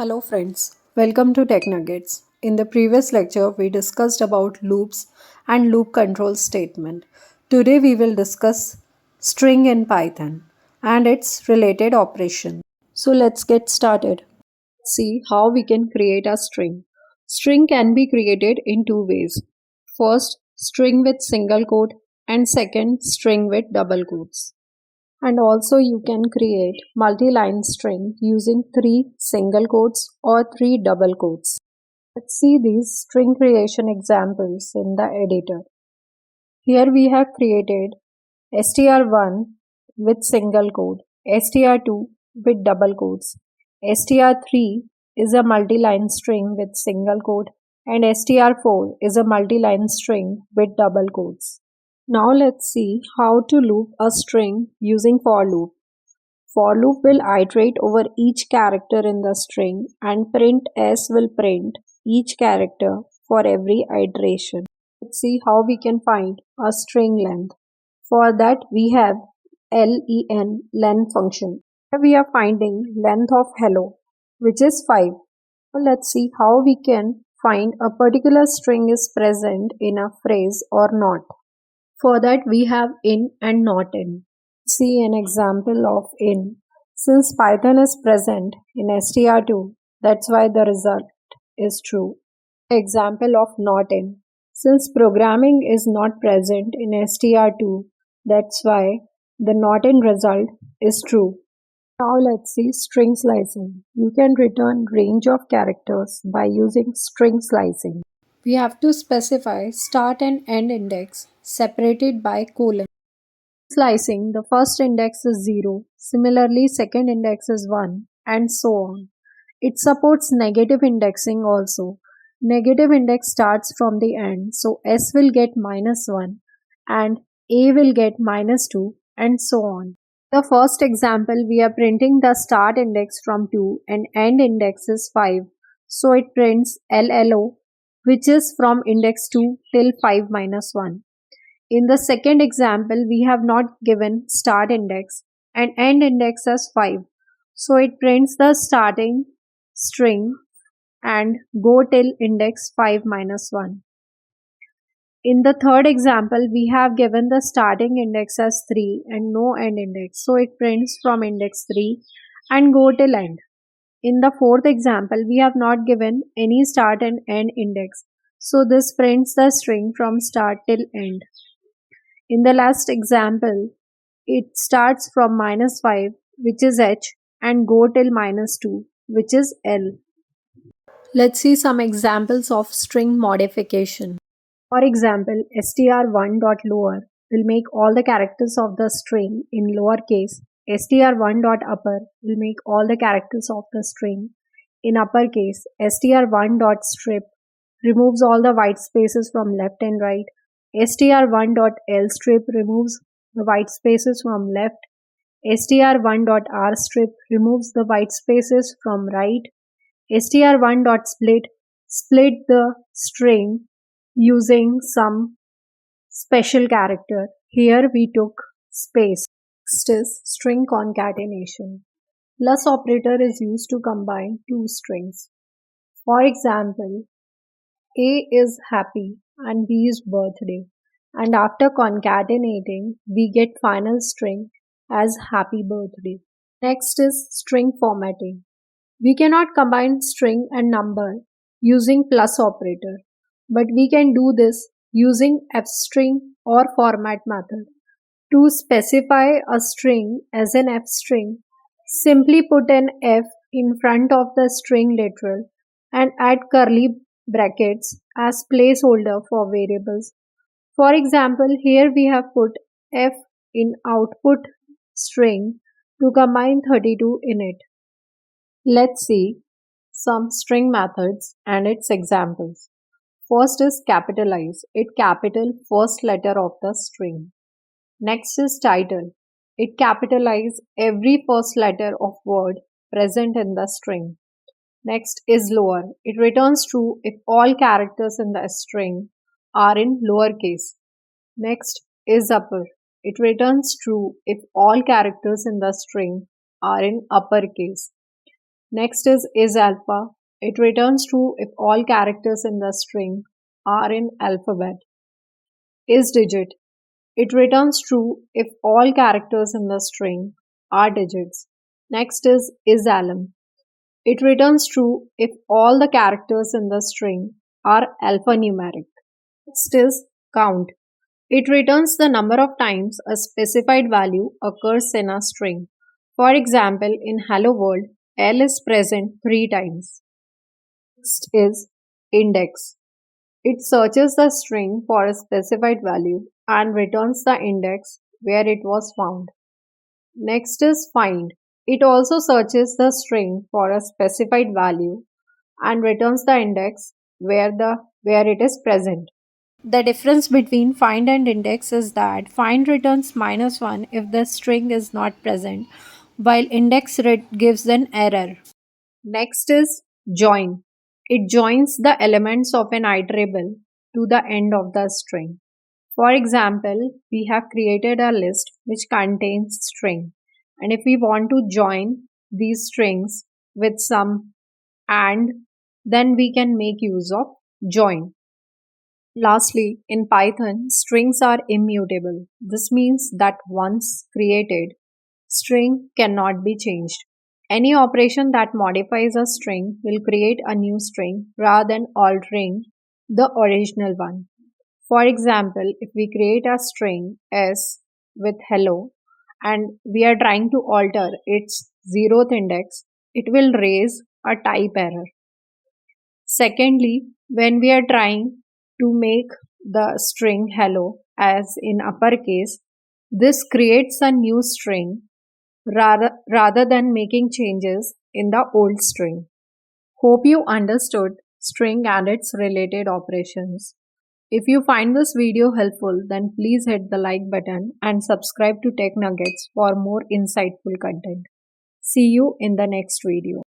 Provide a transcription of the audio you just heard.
Hello friends, welcome to Tech Nuggets. In the previous lecture, we discussed about loops and loop control statement. Today we will discuss string in Python and its related operation. So let's get started. See how we can create a string. String can be created in two ways. First, string with single quote and second, string with double quotes. And also you can create multi-line string using 3 single quotes or 3 double quotes. Let's see these string creation examples in the editor. Here we have created str1 with single quote, str2 with double quotes, str3 is a multi-line string with single quote and str4 is a multi-line string with double quotes. Now let's see how to loop a string using for loop. For loop will iterate over each character in the string and print s will print each character for every iteration. Let's see how we can find a string length. For that we have len function. Here we are finding length of hello which is 5. So let's see how we can find a particular string is present in a phrase or not. For that we have in and not in. See an example of in. Since Python is present in str2, that's why the result is true. Example of not in. Since programming is not present in str2, that's why the not in result is true. Now let's see string slicing. You can return range of characters by using string slicing. We have to specify start and end index separated by colon. Slicing, the first index is 0, similarly second index is 1 and so on. It supports negative indexing also. Negative index starts from the end, so S will get -1 and A will get -2 and so on. The first example, we are printing the start index from 2 and end index is 5. So it prints LLO, which is from index 2 till 5 minus 1. In the second example, we have not given start index and end index as 5. So it prints the starting string and go till index 5 minus 1. In the third example, we have given the starting index as 3 and no end index. So it prints from index 3 and go till end. In the fourth example, we have not given any start and end index. So this prints the string from start till end. In the last example, it starts from -5, which is H, and go till -2, which is L. Let's see some examples of string modification. For example, str1.lower will make all the characters of the string in lowercase. str1.upper will make all the characters of the string in uppercase. str1.strip removes all the white spaces from left and right. str1.lstrip removes the white spaces from left. str1.rstrip removes the white spaces from right. str1.split split the string using some special character. Here we took space. Next is string concatenation. Plus operator is used to combine two strings. For example, A is happy and B is birthday, and after concatenating we get final string as happy birthday. Next is string formatting. We cannot combine string and number using plus operator, but we can do this using fstring or format method. To specify a string as an fstring, simply put an f in front of the string literal and add curly brackets as placeholder for variables. For example, here we have put f in output string to combine 32 in it. Let's see some string methods and its examples. First is capitalize. It capital first letter of the string. Next is title. It capitalize every first letter of word present in the string. Next is lower. It returns true if all characters in the string are in lowercase. Next is upper. It returns true if all characters in the string are in uppercase. Next is alpha. It returns true if all characters in the string are in alphabet. Is digit. It returns true if all characters in the string are digits. Next is alim. It returns true if all the characters in the string are alphanumeric. Next is count. It returns the number of times a specified value occurs in a string. For example, in Hello World, L is present 3 times. Next is index. It searches the string for a specified value and returns the index where it was found. Next is find. It also searches the string for a specified value and returns the index where it is present. The difference between find and index is that find returns -1 if the string is not present, while index gives an error. Next is join. It joins the elements of an iterable to the end of the string. For example, we have created a list which contains string, and if we want to join these strings with some and, then we can make use of join. Lastly, in Python, strings are immutable. This means that once created, string cannot be changed. Any operation that modifies a string will create a new string rather than altering the original one. For example, if we create a string s with hello and we are trying to alter its 0th index, it will raise a type error. Secondly, when we are trying to make the string hello as in uppercase, this creates a new string rather than making changes in the old string. Hope you understood string and its related operations. If you find this video helpful, then please hit the like button and subscribe to Tech Nuggets for more insightful content. See you in the next video.